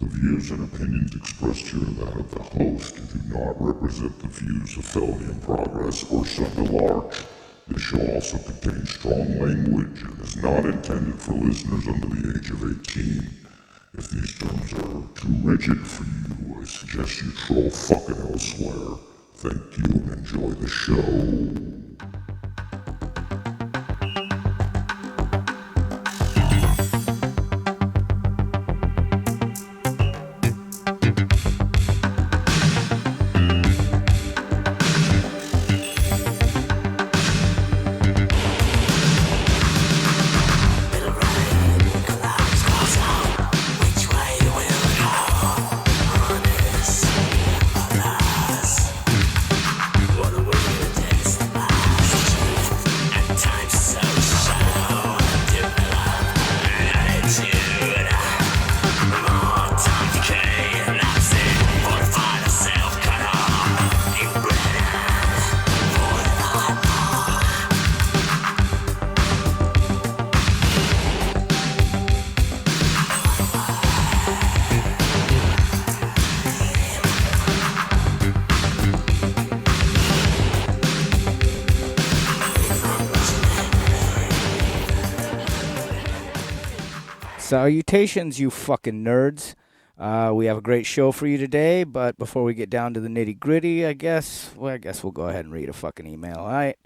The views and opinions expressed here are that of the host and do not represent the views of Felony in Progress or Sunday Large. This show also contains strong language and is not intended for listeners under the age of 18. If these terms are too rigid for you, I suggest you troll fucking elsewhere. Thank you and enjoy the show. Salutations, you fucking nerds. We have a great show for you today, but before we get down to the nitty-gritty, I guess we'll go ahead and read a fucking email, all right?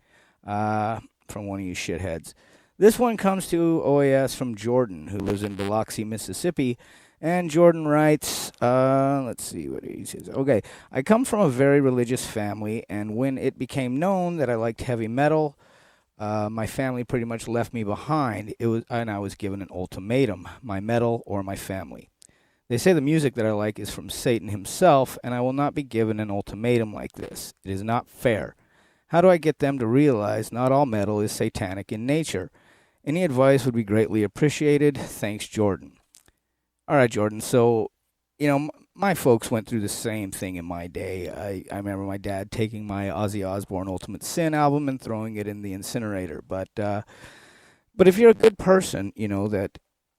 From one of you shitheads. This one comes to OAS from Jordan, who lives in Biloxi, Mississippi, and Jordan writes, let's see what he says. Okay, I come from a very religious family, and when it became known that I liked heavy metal, my family pretty much left me behind. And I was given an ultimatum: my metal or my family. They say the music that I like is from Satan himself, and I will not be given an ultimatum like this. It is not fair. How do I get them to realize not all metal is satanic in nature? Any advice would be greatly appreciated. Thanks, Jordan. All right, Jordan. So, my folks went through the same thing in my day. I remember my dad taking my Ozzy Osbourne Ultimate Sin album and throwing it in the incinerator. But if you're a good person, you're not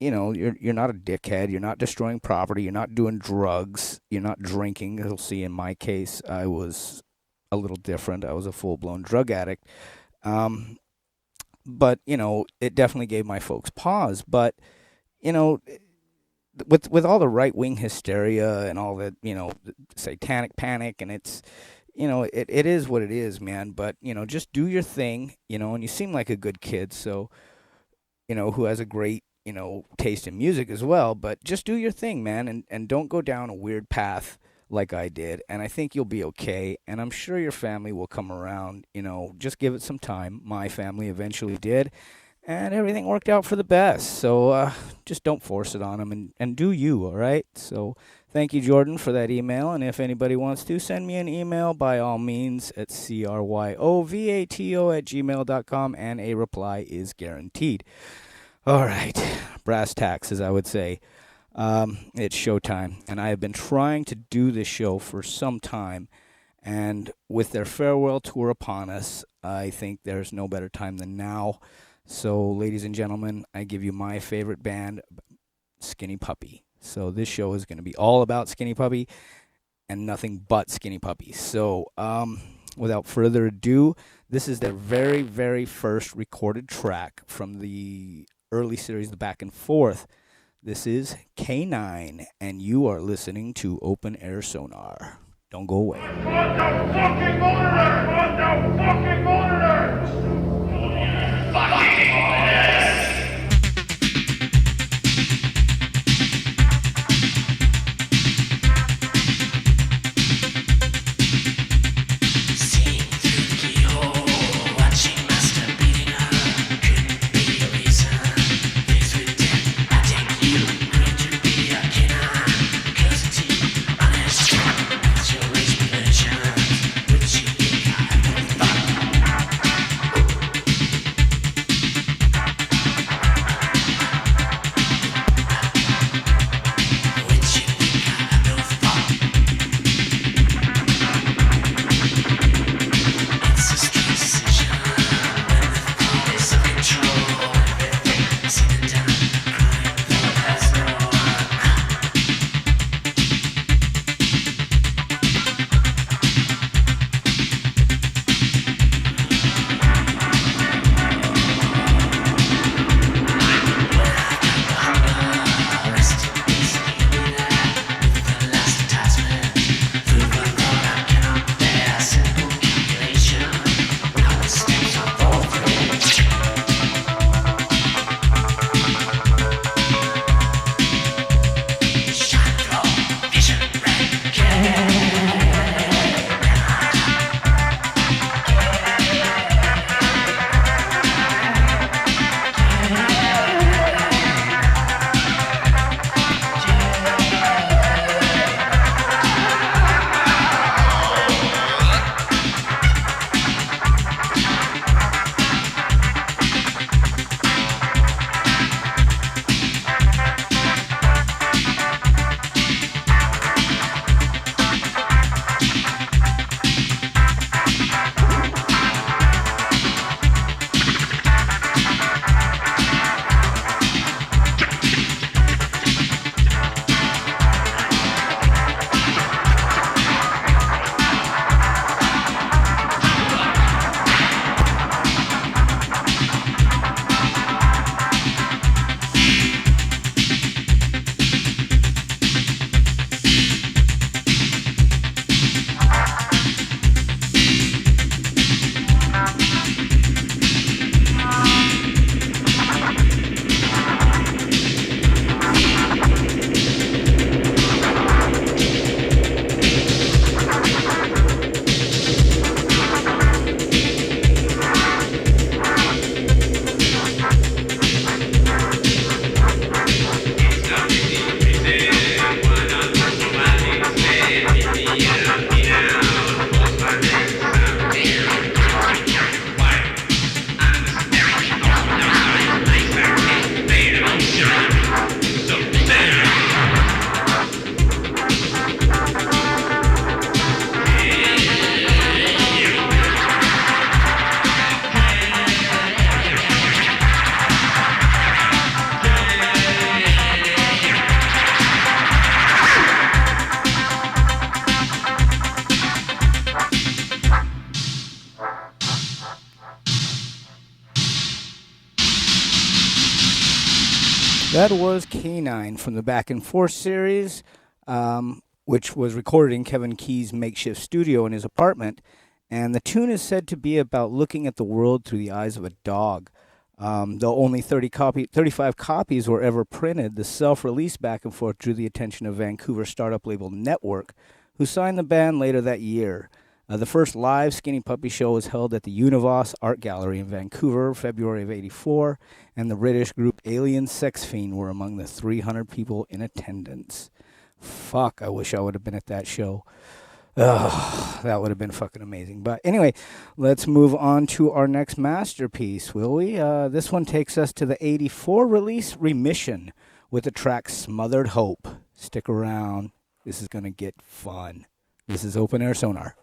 a dickhead, you're not destroying property, you're not doing drugs, you're not drinking. You'll see in my case, I was a little different. I was a full-blown drug addict. But, it definitely gave my folks pause. But, with all the right-wing hysteria and all that, satanic panic, and it's, it is what it is, man. But, just do your thing, and you seem like a good kid, so, who has a great, taste in music as well. But just do your thing, man, and don't go down a weird path like I did. And I think you'll be okay, and I'm sure your family will come around, just give it some time. My family eventually did. And everything worked out for the best. So just don't force it on them and do you, all right? So thank you, Jordan, for that email. And if anybody wants to, send me an email by all means at cryovato@gmail.com, and a reply is guaranteed. All right, brass tacks, as I would say. It's showtime. And I have been trying to do this show for some time. And with their farewell tour upon us, I think there's no better time than now. So, ladies and gentlemen, I give you my favorite band, Skinny Puppy. So this show is going to be all about Skinny Puppy and nothing but Skinny Puppy. So, without further ado, this is their very, very first recorded track from the early series, The Back and Forth. This is K9, and you are listening to Open Air Sonar. Don't go away. On the fucking monitor! On the fucking monitor! Fucking monitors! Seeing through the keyhole, watching master beating up, couldn't be a reason. Faced with death, I take you, going to be a canine. Cause it's you, honest, that's your race religion. Which you think I have thought. That was Canine from the Back and Forth series, which was recorded in Kevin Key's makeshift studio in his apartment. And the tune is said to be about looking at the world through the eyes of a dog. Though only 35 copies were ever printed, the self-release Back and Forth drew the attention of Vancouver startup label Network, who signed the band later that year. The first live Skinny Puppy show was held at the Univos Art Gallery in Vancouver, February of '84, and the British group Alien Sex Fiend were among the 300 people in attendance. Fuck, I wish I would have been at that show. Ugh, that would have been fucking amazing. But anyway, let's move on to our next masterpiece, will we? This one takes us to the '84 release Remission with the track Smothered Hope. Stick around. This is going to get fun. This is Open Air Sonar.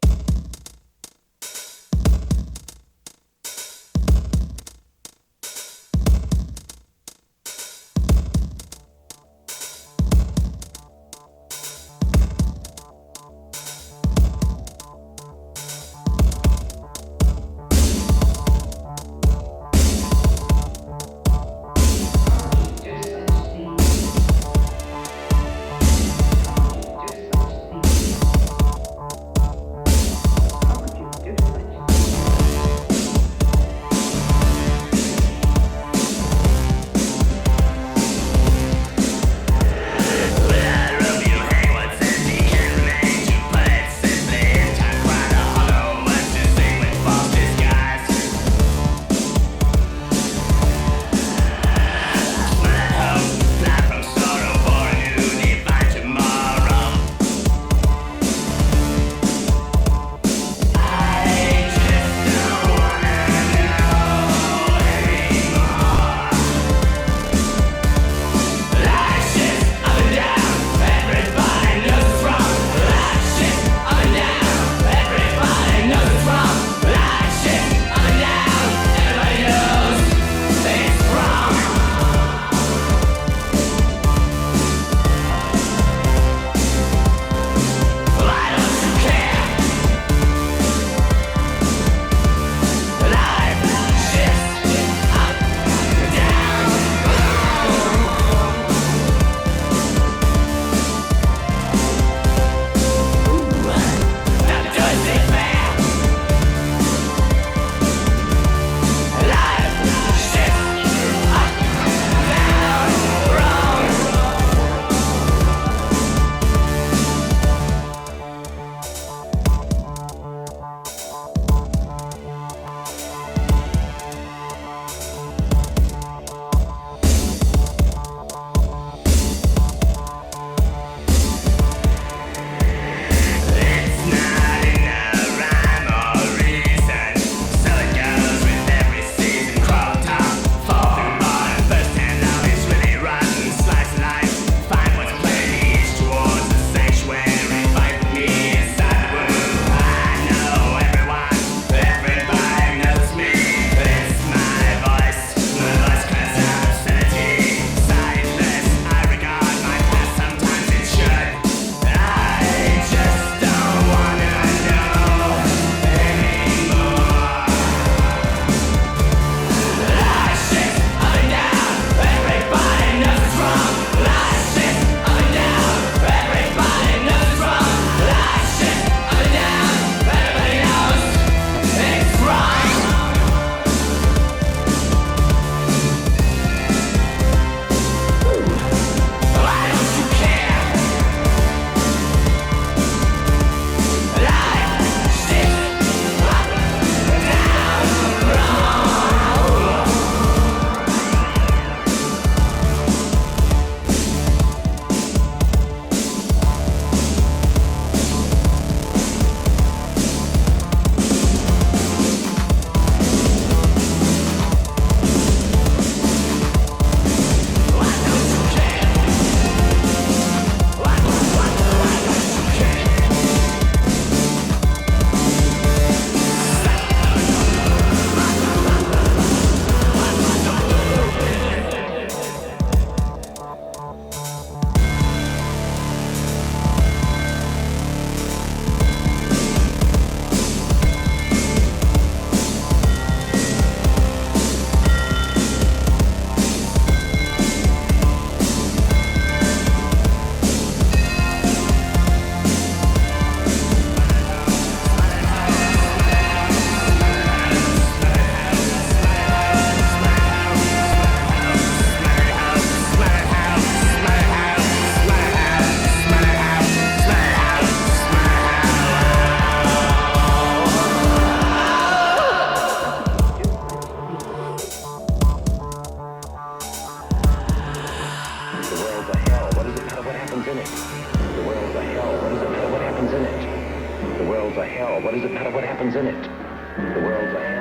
happens in it? The world's a hell. What does it matter what happens in it? The world's a hell.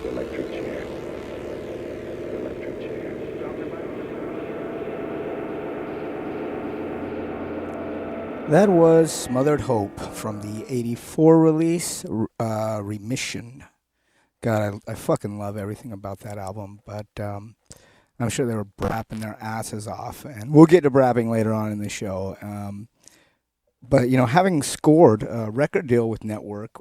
The electric chair. The electric chair. That was Smothered Hope from the 84 release, Remission. God, I fucking love everything about that album, but I'm sure they were brapping their asses off, and we'll get to brapping later on in the show. But, you know, having scored a record deal with Network,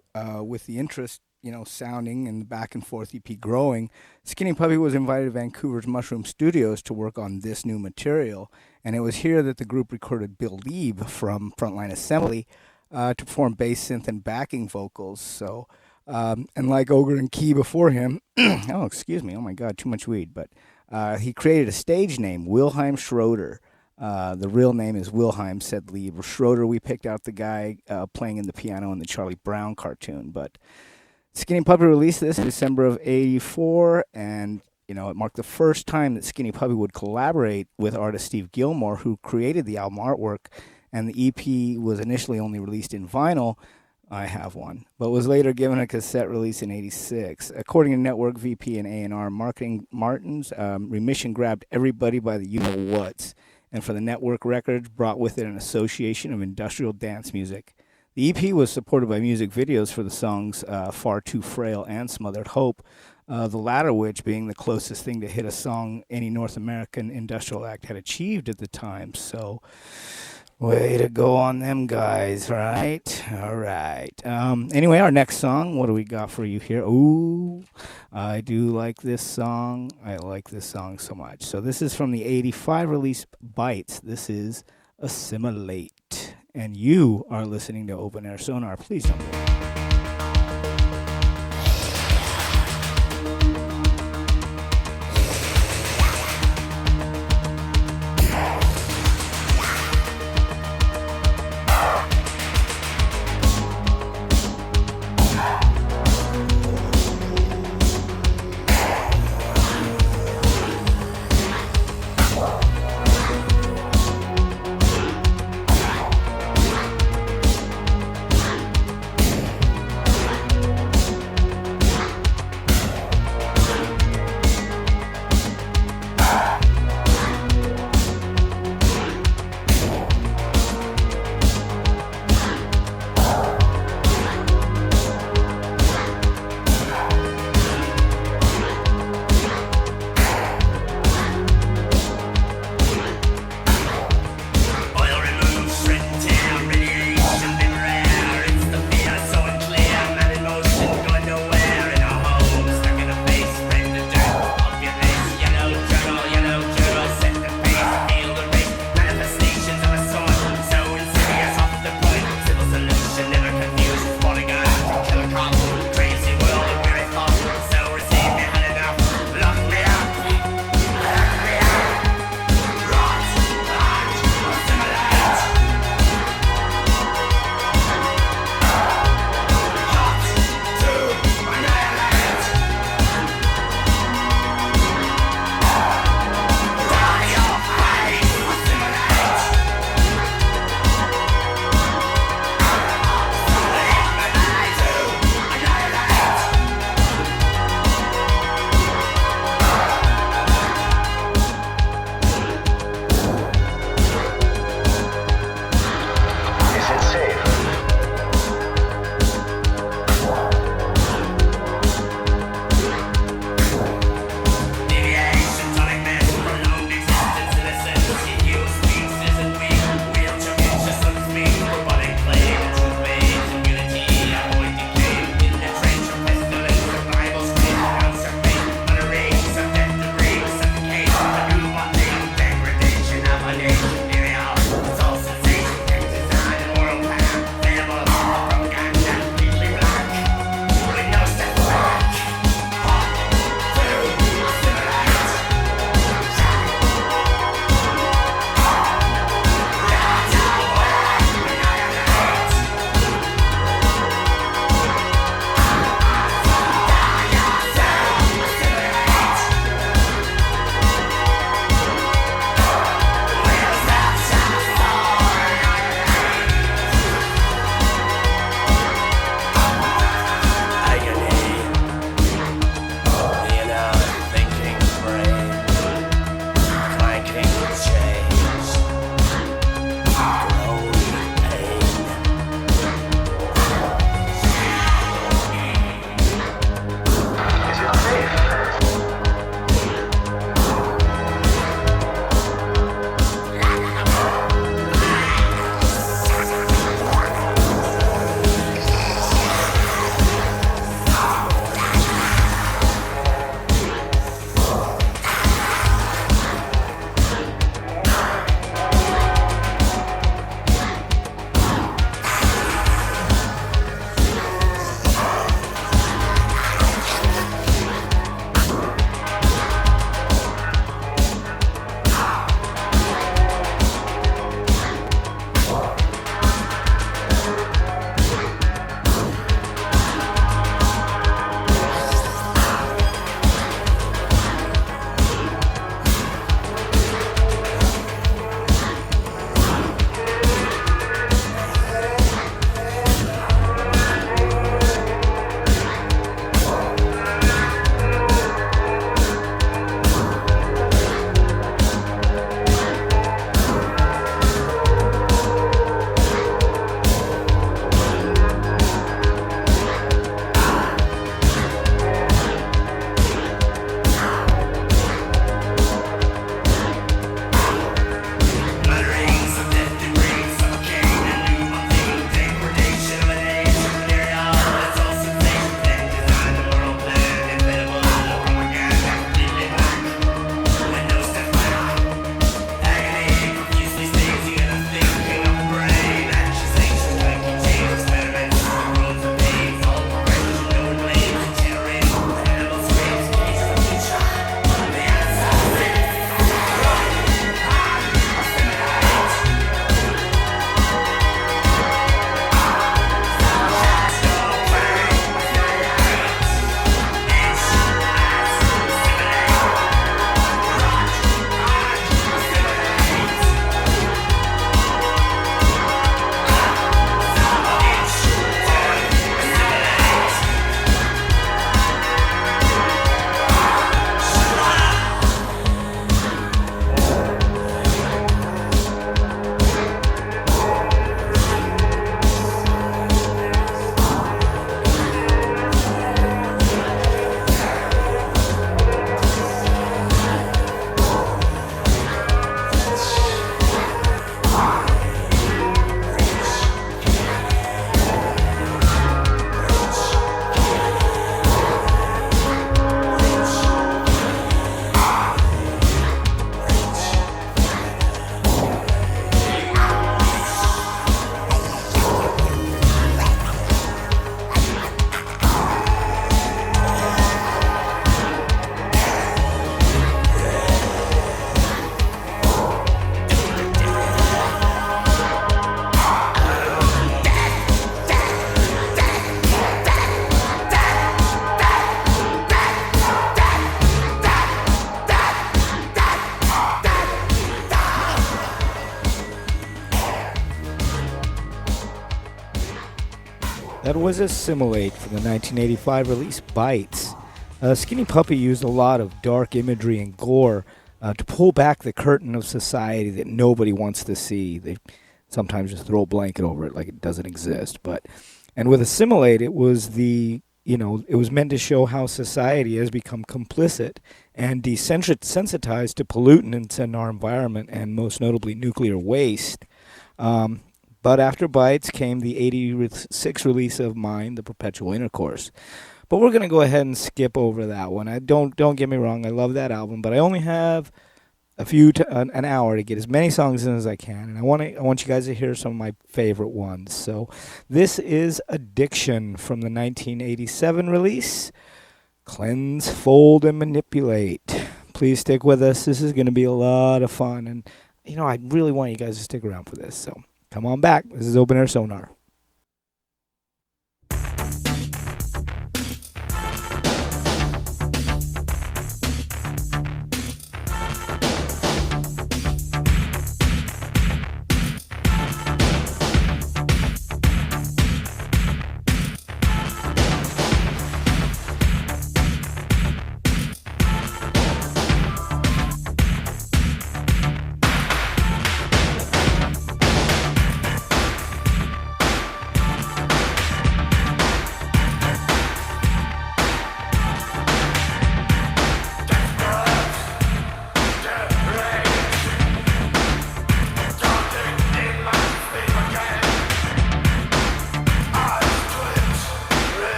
with the interest, you know, sounding and the back and forth EP growing, Skinny Puppy was invited to Vancouver's Mushroom Studios to work on this new material. And it was here that the group recorded Bill Lieb from Frontline Assembly to perform bass, synth, and backing vocals. So, and like Ogre and Key before him, oh, excuse me, oh my God, too much weed. But he created a stage name, Wilhelm Schroeder. The real name is Wilhelm, said Lieb. Schroeder, we picked out the guy playing in the piano in the Charlie Brown cartoon. But Skinny Puppy released this in December of 84, and you know, it marked the first time that Skinny Puppy would collaborate with artist Steve Gilmore, who created the album artwork, and the EP was initially only released in vinyl. I have one, but was later given a cassette release in 86. According to Network VP and A&R Marketing Martins, Remission grabbed everybody by the you-know-whats, and for the Network Records, brought with it an association of industrial dance music. The EP was supported by music videos for the songs Far Too Frail and Smothered Hope, the latter which being the closest thing to hit a song any North American industrial act had achieved at the time. So, way to go on them guys, right? All right. Anyway, our next song, what do we got for you here? Ooh, I do like this song. I like this song so much. So this is from the 85 release Bites. This is Assimilate. And you are listening to Open Air Sonar. Please don't go. That was Assimilate from the 1985 release Bites. Skinny Puppy used a lot of dark imagery and gore to pull back the curtain of society that nobody wants to see. They sometimes just throw a blanket over it like it doesn't exist. And with Assimilate, it was it was meant to show how society has become complicit and desensitized to pollutants in our environment, and most notably nuclear waste. But after Bites came the 86 release of Mine, The Perpetual Intercourse. But we're going to go ahead and skip over that one. Don't get me wrong, I love that album, but I only have an hour to get as many songs in as I can, and I want you guys to hear some of my favorite ones. So this is Addiction from the 1987 release, Cleanse, Fold, and Manipulate. Please stick with us. This is going to be a lot of fun, and I really want you guys to stick around for this. So come on back. This is Open Air Sonar.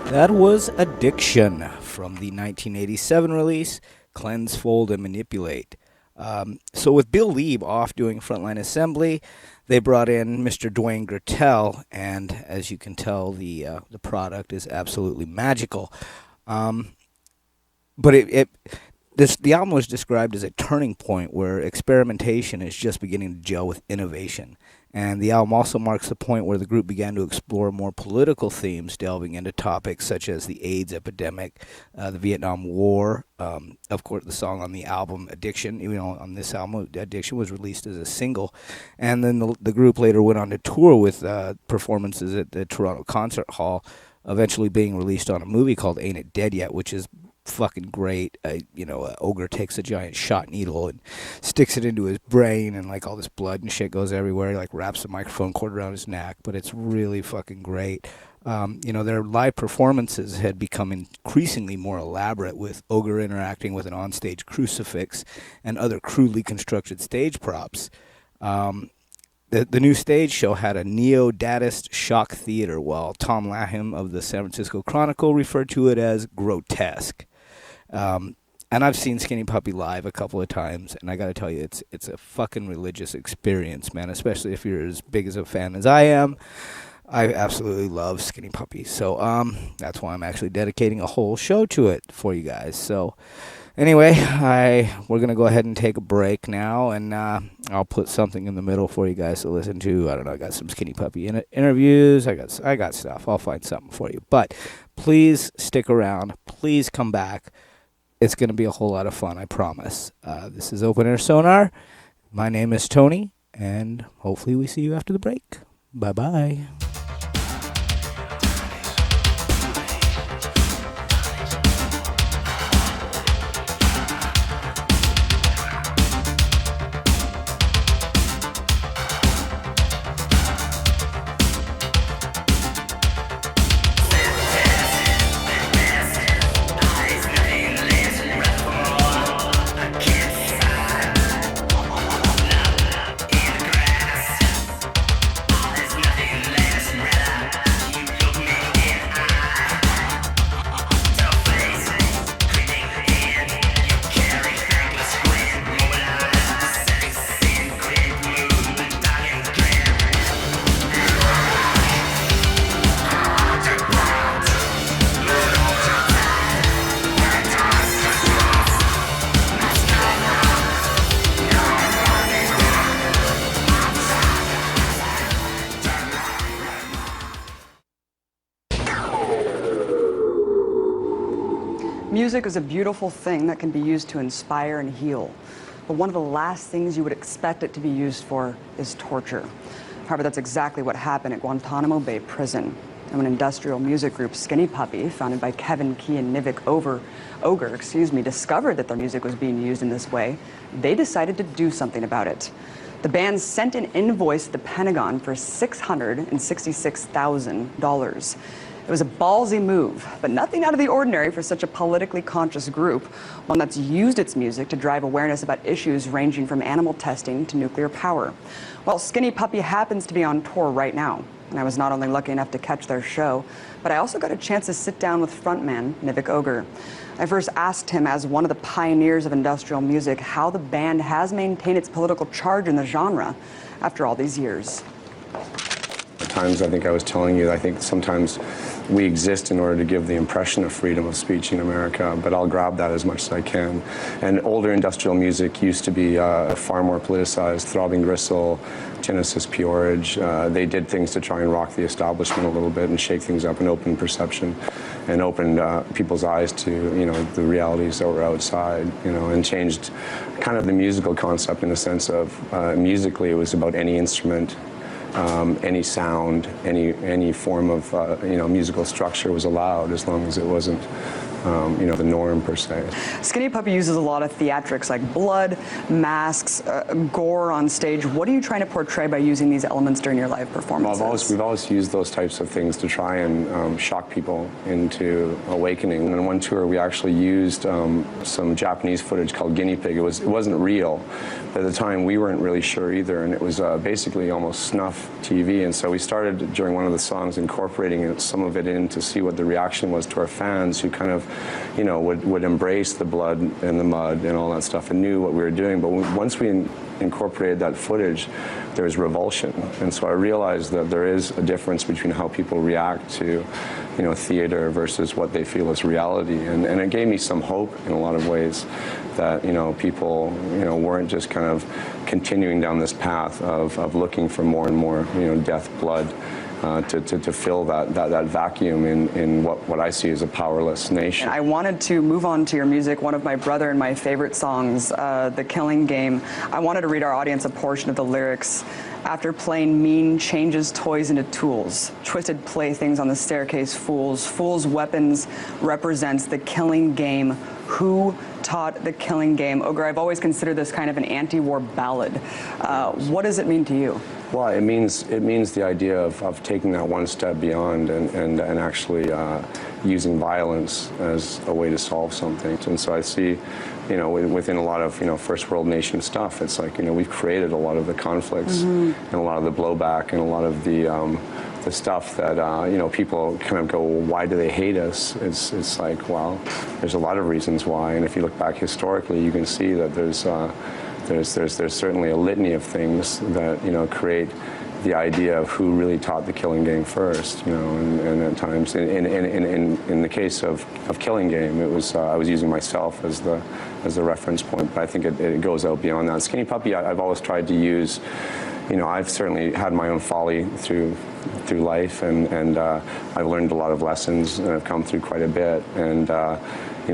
That was Addiction from the 1987 release, Cleanse, Fold, and Manipulate. So with Bill Lieb off doing frontline assembly, they brought in Mr. Dwayne Gertel, and as you can tell, the product is absolutely magical. But the album was described as a turning point where experimentation is just beginning to gel with innovation. And the album also marks the point where the group began to explore more political themes, delving into topics such as the AIDS epidemic, the Vietnam War. Of course, the song on the album, Addiction, on this album, Addiction was released as a single. And then the group later went on to tour with performances at the Toronto Concert Hall, eventually being released on a movie called Ain't It Dead Yet, which is fucking great. Ogre takes a giant shot needle and sticks it into his brain, and like all this blood and shit goes everywhere. He like wraps the microphone cord around his neck, but it's really fucking great. Their live performances had become increasingly more elaborate, with Ogre interacting with an onstage crucifix and other crudely constructed stage props. The new stage show had a neo-Dadaist shock theater, while Tom Laham of the San Francisco Chronicle referred to it as grotesque. And I've seen Skinny Puppy live a couple of times, and I gotta tell you, it's a fucking religious experience, man, especially if you're as big as a fan as I am. I absolutely love Skinny Puppy, so that's why I'm actually dedicating a whole show to it for you guys. So anyway, we're going to go ahead and take a break now, and I'll put something in the middle for you guys to listen to. I don't know, I got some Skinny Puppy interviews. I got stuff. I'll find something for you. But please stick around. Please come back. It's going to be a whole lot of fun, I promise. This is Open Air Sonar. My name is Tony, and hopefully we see you after the break. Bye-bye. Music is a beautiful thing that can be used to inspire and heal. But one of the last things you would expect it to be used for is torture. However, that's exactly what happened at Guantanamo Bay Prison. And when industrial music group Skinny Puppy, founded by Kevin Key and Nivek Ogre, discovered that their music was being used in this way, they decided to do something about it. The band sent an invoice to the Pentagon for $666,000. It was a ballsy move, but nothing out of the ordinary for such a politically conscious group, one that's used its music to drive awareness about issues ranging from animal testing to nuclear power. Well, Skinny Puppy happens to be on tour right now, and I was not only lucky enough to catch their show, but I also got a chance to sit down with frontman Nivek Ogre. I first asked him, as one of the pioneers of industrial music, how the band has maintained its political charge in the genre after all these years. At times, I think I was telling you, I think sometimes we exist in order to give the impression of freedom of speech in America, but I'll grab that as much as I can. And older industrial music used to be far more politicized. Throbbing Gristle, Genesis Peorage, they did things to try and rock the establishment a little bit and shake things up and open perception and opened people's eyes to, the realities that were outside, and changed kind of the musical concept in the sense of musically it was about any instrument, any sound, any form of musical structure was allowed, as long as it wasn't the norm per se. Skinny Puppy uses a lot of theatrics like blood, masks, gore on stage. What are you trying to portray by using these elements during your live performances? We've always used those types of things to try and shock people into awakening. And on one tour, we actually used some Japanese footage called Guinea Pig. It wasn't real. At the time, we weren't really sure either, and it was basically almost snuff TV. And so we started during one of the songs incorporating some of it in to see what the reaction was to our fans, who kind of, would embrace the blood and the mud and all that stuff and knew what we were doing. But once we incorporated that footage, there was revulsion. And so I realized that there is a difference between how people react to, theater versus what they feel is reality. And it gave me some hope in a lot of ways that, people, weren't just kind of continuing down this path of looking for more and more, death, blood, to fill that vacuum in what I see as a powerless nation. I wanted to move on to your music, one of my brother and my favorite songs, The Killing Game. I wanted to read our audience a portion of the lyrics. After playing mean, changes toys into tools. Twisted playthings on the staircase, fools. Fools' weapons represents the killing game. Who taught the killing game? Ogre, I've always considered this kind of an anti-war ballad. What does it mean to you? Well, it means the idea of taking that one step beyond and actually using violence as a way to solve something. And so I see, within a lot of, first world nation stuff, it's like, we've created a lot of the conflicts and a lot of the blowback and a lot of the stuff that, people kind of go, well, why do they hate us? It's like, well, there's a lot of reasons why. And if you look back historically, you can see that there's certainly a litany of things that, create the idea of who really taught the killing game first, and at times, in the case of Killing Game, it was, I was using myself as the reference point, but I think it goes out beyond that. Skinny Puppy, I've always tried to use, I've certainly had my own folly through life, and I've learned a lot of lessons, and I've come through quite a bit, and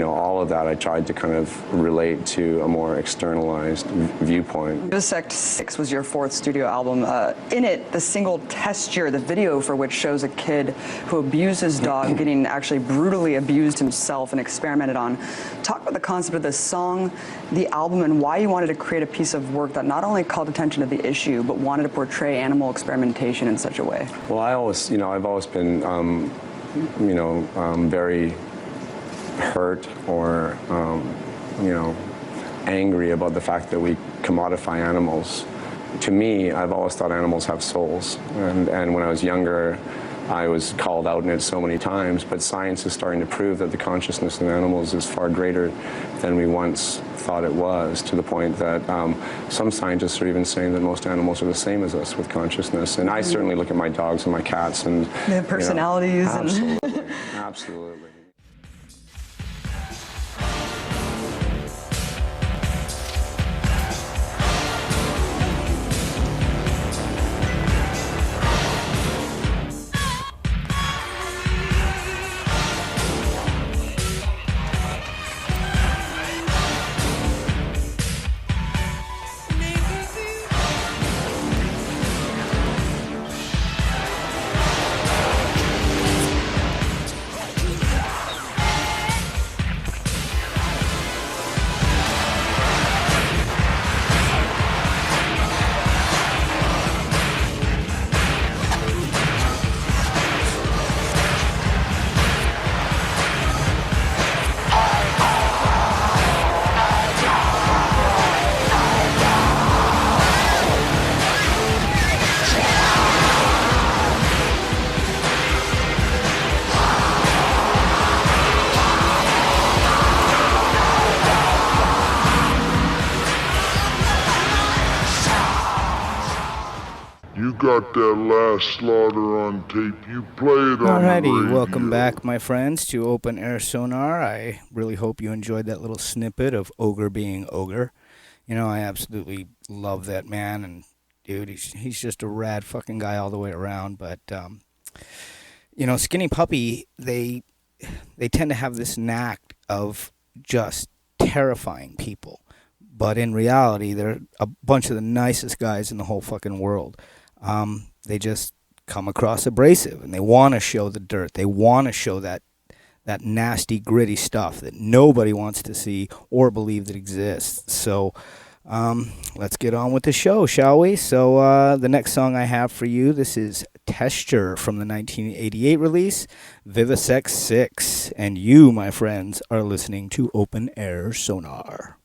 all of that I tried to kind of relate to a more externalized viewpoint. Vivisect 6 was your fourth studio album. In it, the single Texture, the video for which shows a kid who abused his dog, getting actually brutally abused himself and experimented on. Talk about the concept of this song, the album, and why you wanted to create a piece of work that not only called attention to the issue, but wanted to portray animal experimentation in such a way. Well, I've always been, very hurt or, angry about the fact that we commodify animals. To me, I've always thought animals have souls. And when I was younger, I was called out in it so many times, but science is starting to prove that the consciousness in animals is far greater than we once thought it was, to the point that some scientists are even saying that most animals are the same as us with consciousness. And I certainly look at my dogs and my cats and... They have personalities. Absolutely, absolutely. You got that last slaughter on tape. You play it on the radio. Alrighty, welcome back, my friends, to Open Air Sonar. I really hope you enjoyed that little snippet of Ogre being Ogre. I absolutely love that man, and dude, he's just a rad fucking guy all the way around. But Skinny Puppy, they tend to have this knack of just terrifying people, but in reality, they're a bunch of the nicest guys in the whole fucking world. They just come across abrasive, and they want to show the dirt. They want to show that that nasty, gritty stuff that nobody wants to see or believe that exists. So let's get on with the show, shall we? So the next song I have for you, this is Texture from the 1988 release, Vivisex 6. And you, my friends, are listening to Open Air Sonar.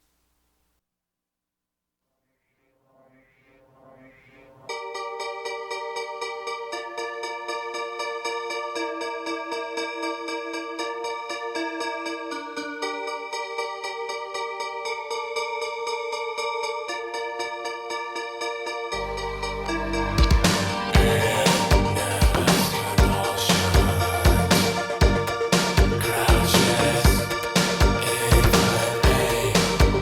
Crouches in the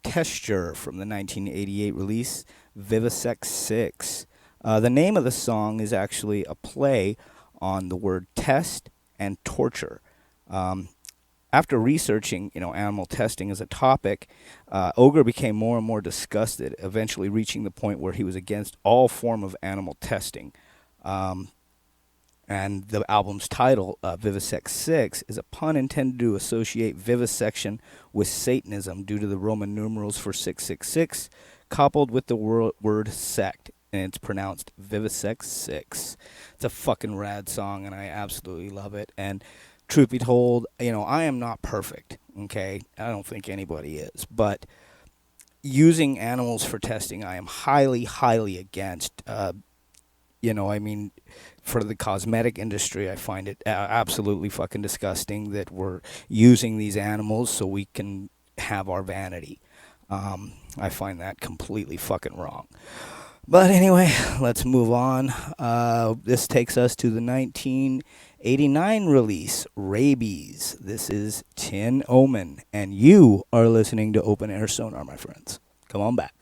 Texture from the 1988 release Vivisex 6. The name of the song is actually a play on the word test and torture. After researching, animal testing as a topic, Ogre became more and more disgusted, eventually reaching the point where he was against all form of animal testing. And the album's title, Vivisex 6, is a pun intended to associate vivisection with Satanism due to the Roman numerals for 666, coupled with the word sect, and it's pronounced Vivisex 6. It's a fucking rad song, and I absolutely love it. And truth be told, I am not perfect, okay? I don't think anybody is. But using animals for testing, I am highly, highly against. For the cosmetic industry, I find it absolutely fucking disgusting that we're using these animals so we can have our vanity. I find that completely fucking wrong. But anyway, let's move on. This takes us to the 1989 release, Rabies. This is Tin Omen, and you are listening to Open Air Sonar, my friends. Come on back.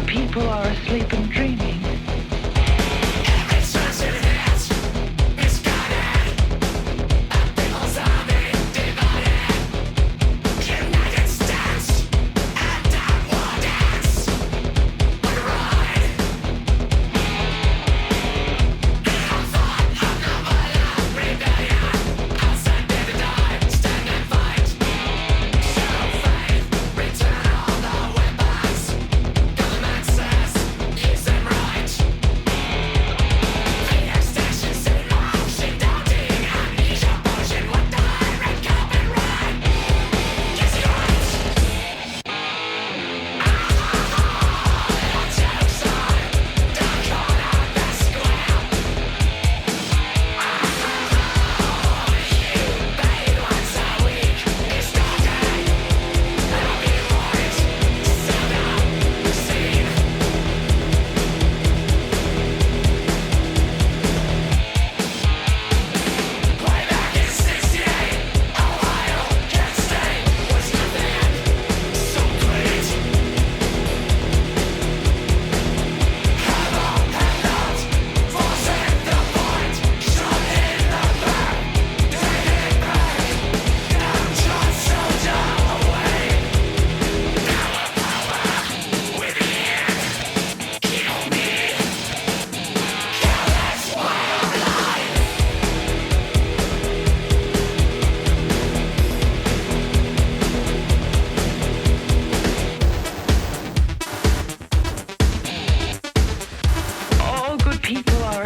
People are asleep and dreaming.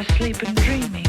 Asleep and dreaming.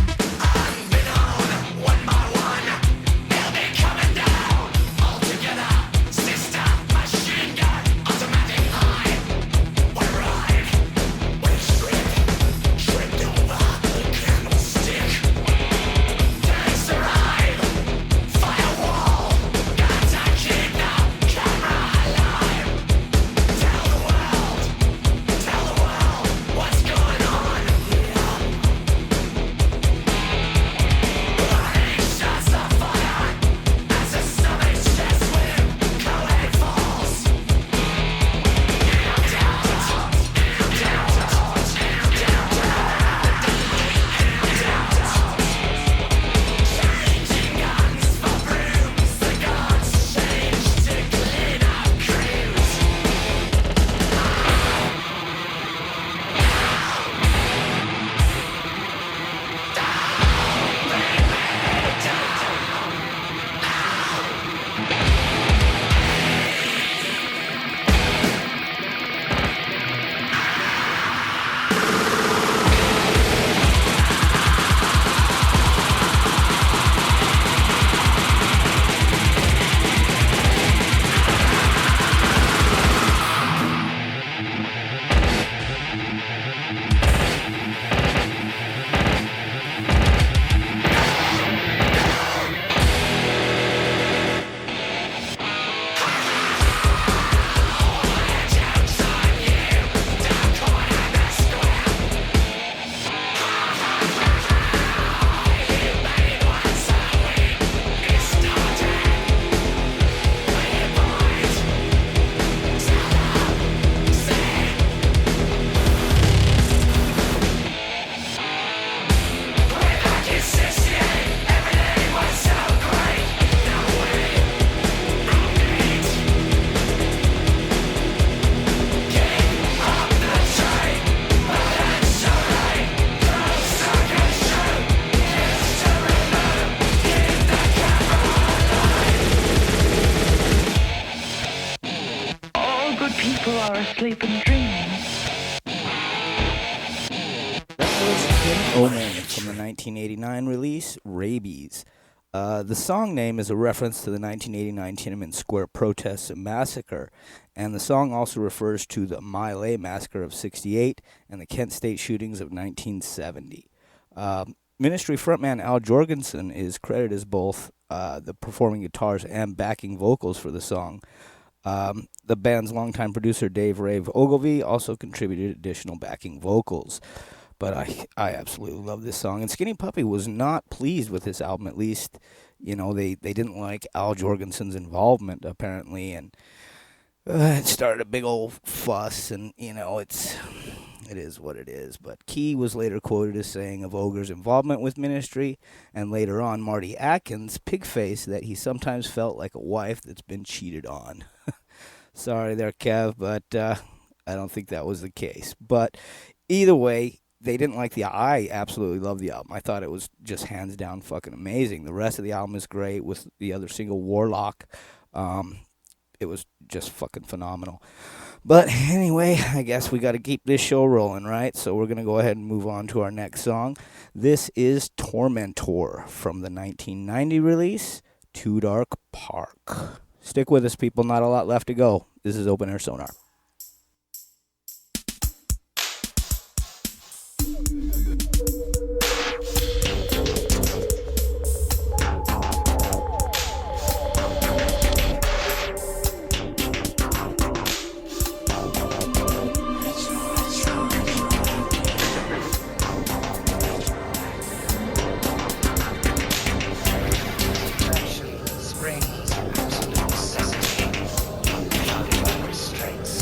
Omen from the 1989 release, Rabies. The song name is a reference to the 1989 Tiananmen Square protests and massacre, and the song also refers to the My Lai massacre of '68 and the Kent State shootings of 1970. Ministry frontman Al Jorgensen is credited as both the performing guitars and backing vocals for the song. The band's longtime producer Dave Rave Ogilvy also contributed additional backing vocals. But I absolutely love this song. And Skinny Puppy was not pleased with this album, at least. You know, they didn't like Al Jorgensen's involvement, apparently. And it started a big old fuss. And, you know, it is what it is. But Key was later quoted as saying of Ogre's involvement with Ministry, and later on Marty Atkins, pig-faced, that he sometimes felt like a wife that's been cheated on. Sorry there, Kev, but I don't think that was the case. But either way, they didn't like I absolutely love the album. I thought it was just hands down fucking amazing. The rest of the album is great with the other single, Warlock. It was just fucking phenomenal. But anyway, I guess we got to keep this show rolling, right? So we're going to go ahead and move on to our next song. This is Tormentor from the 1990 release, Too Dark Park. Stick with us, people. Not a lot left to go. This is Open Air Sonar. Springs, absolute necessity. Restraints.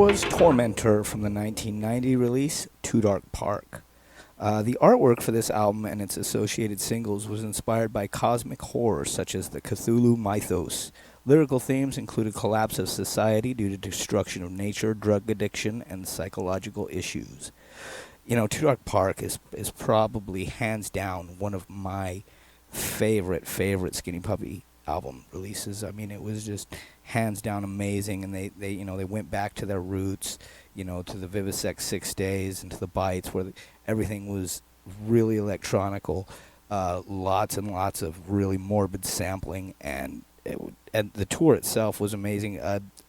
was Tormentor from the 1990 release Too Dark Park. The artwork for this album and its associated singles was inspired by cosmic horror such as the Cthulhu mythos. Lyrical themes included collapse of society due to destruction of nature, drug addiction, and psychological issues. You know, Too Dark Park is probably hands down one of my favorite Skinny Puppy album releases. I mean, it was just hands down amazing, and they went back to their roots, to the Vivisect 6 Days and to the Bites, where everything was really electronical, lots and lots of really morbid sampling, and the tour itself was amazing.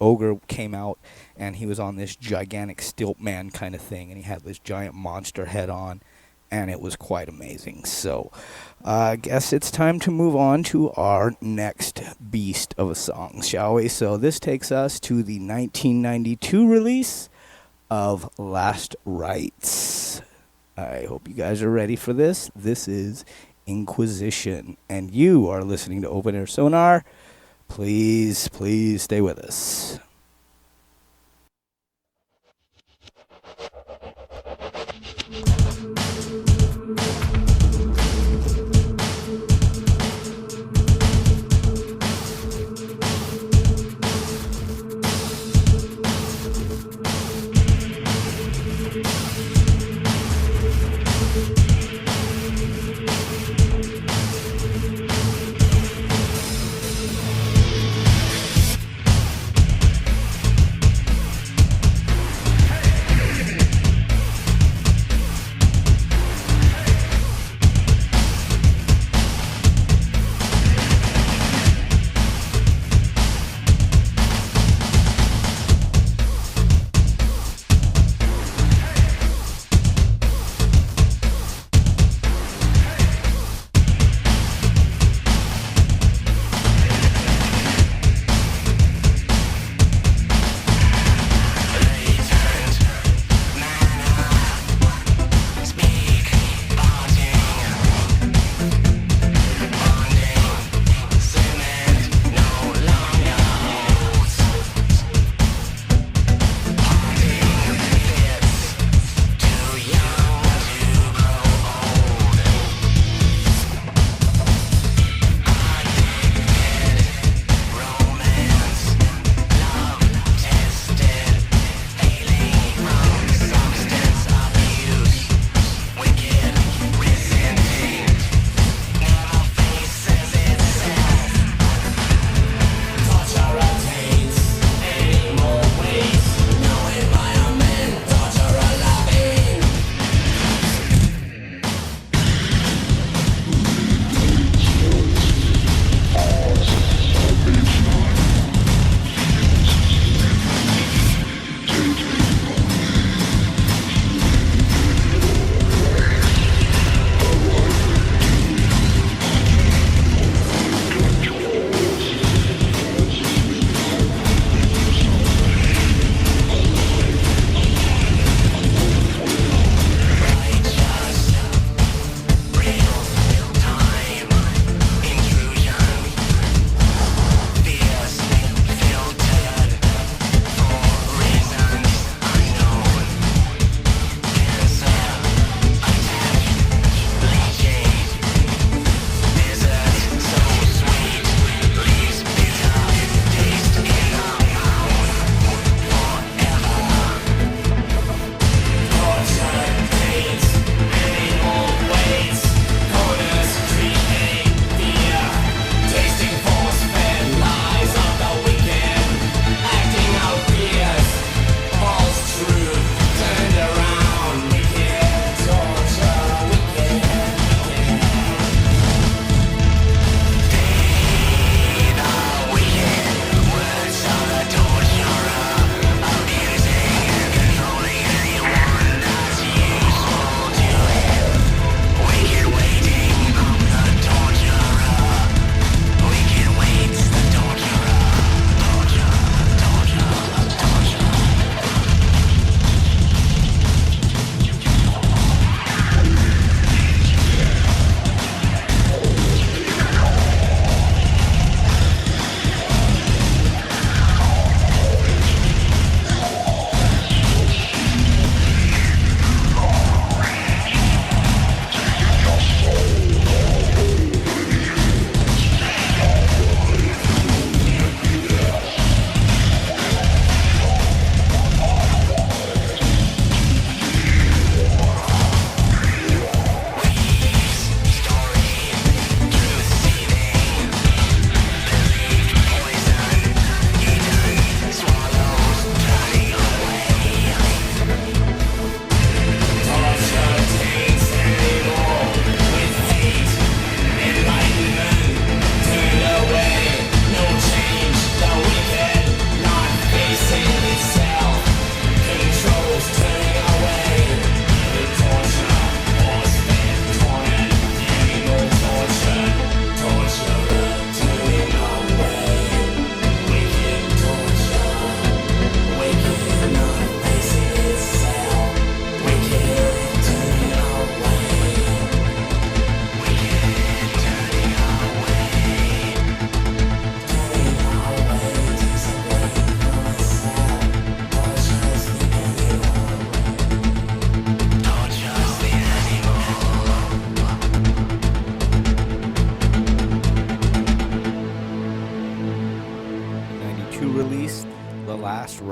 Ogre came out, and he was on this gigantic stilt man kind of thing, and he had this giant monster head on, and it was quite amazing. So I guess it's time to move on to our next beast of a song, shall we? So this takes us to the 1992 release of Last Rites. I hope you guys are ready for this. This is Inquisition, and you are listening to Open Air Sonar. Please stay with us.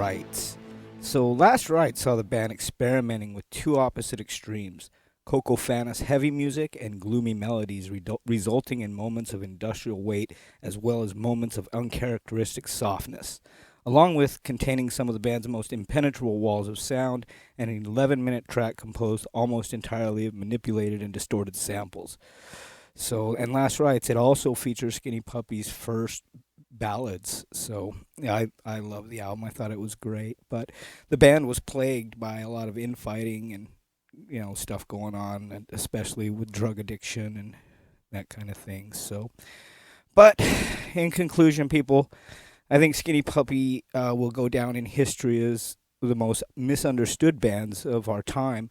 Rites. So Last Rites saw the band experimenting with two opposite extremes, Cacophanous heavy music and gloomy melodies resulting in moments of industrial weight as well as moments of uncharacteristic softness, along with containing some of the band's most impenetrable walls of sound and an 11-minute track composed almost entirely of manipulated and distorted samples. So, and Last Rites, it also features Skinny Puppy's first ballads. So yeah, I love the album. I thought it was great, but the band was plagued by a lot of infighting and stuff going on, and especially with drug addiction and that kind of thing. So, but in conclusion, people, I think Skinny Puppy will go down in history as the most misunderstood bands of our time.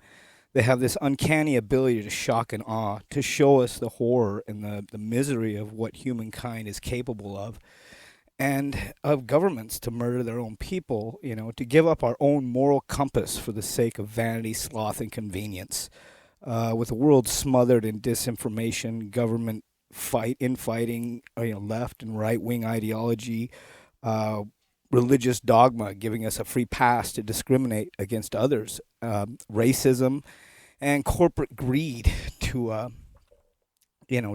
They have this uncanny ability to shock and awe, to show us the horror and the misery of what humankind is capable of, and of governments to murder their own people, to give up our own moral compass for the sake of vanity, sloth, and convenience. With the world smothered in disinformation, government infighting, left and right-wing ideology, religious dogma giving us a free pass to discriminate against others, racism, and corporate greed to,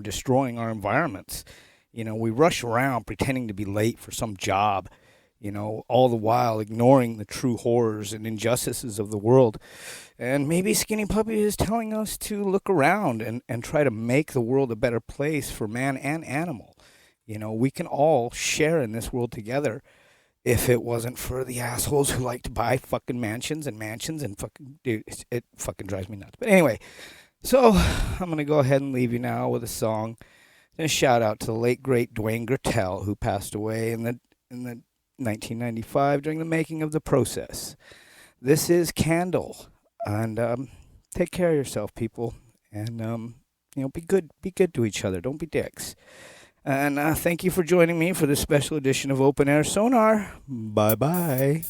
destroying our environments. We rush around pretending to be late for some job, all the while ignoring the true horrors and injustices of the world. And maybe Skinny Puppy is telling us to look around and try to make the world a better place for man and animal. We can all share in this world together if it wasn't for the assholes who like to buy fucking mansions and fucking, dude, it fucking drives me nuts. But anyway, so I'm going to go ahead and leave you now with a song. And a shout out to the late great Dwayne Grattel, who passed away in the 1995 during the making of The Process. This is Candle, and take care of yourself, people, and be good to each other. Don't be dicks. And thank you for joining me for this special edition of Open Air Sonar. Bye bye.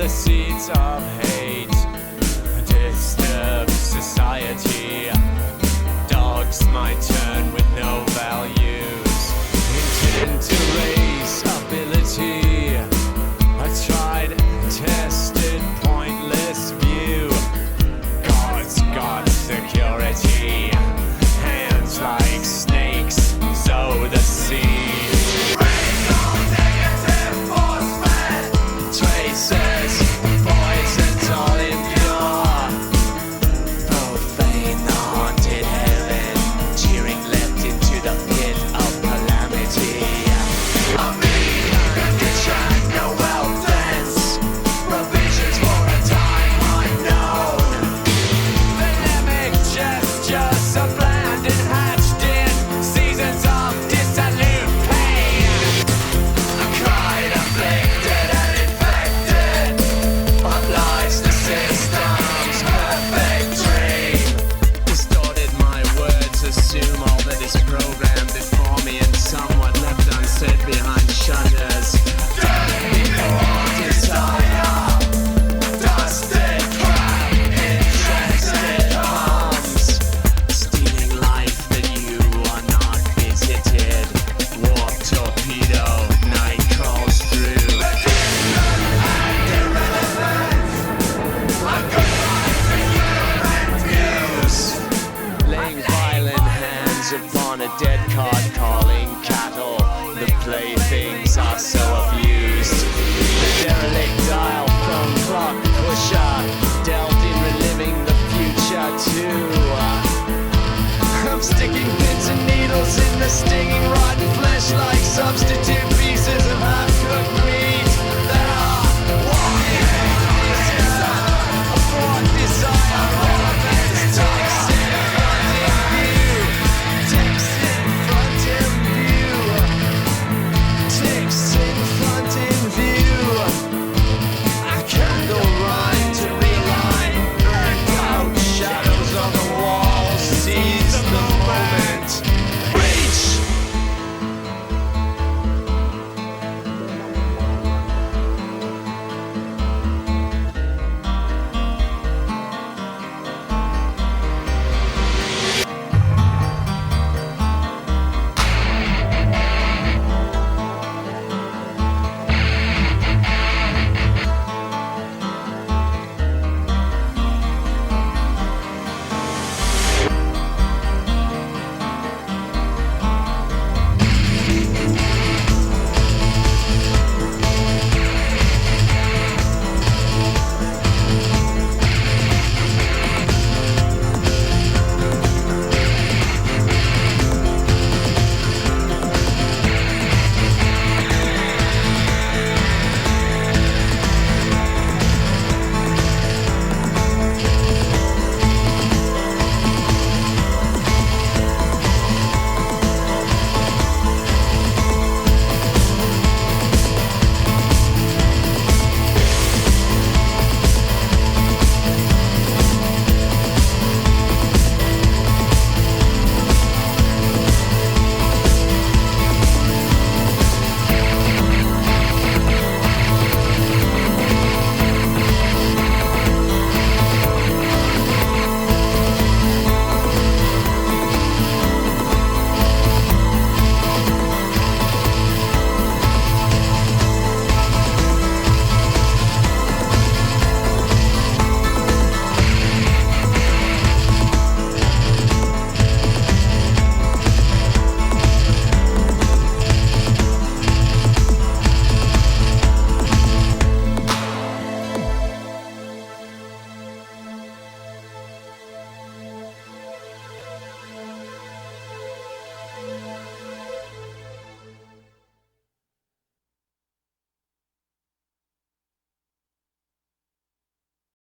Seeds of hate disturb society. Dogs might turn with no values. Intend to raise ability. A tried, tested, pointless view. God's got security. Hands like snakes sow the seed. Poisons all impure. Profane the haunted heaven. Cheering left into the pit of calamity. A mean condition, no wealth ends. Provisions for a time unknown. Polemic gestures are planned and hatched in seasons of dissolute pain. A cried, afflicted and infected. Lies the system's perfect dream. Distorted my words, assume all that is programmed before me and somewhat left unsaid behind shutters. Death before desire. Dusted crap, interested palms. Stealing life that you are not visited. Warp torpedo, night crawls through. Laying violent hands upon a dead cart, calling cattle. The playthings are so abused. The derelict dial from clock pusher, dealt in reliving the future too. I'm sticking pins in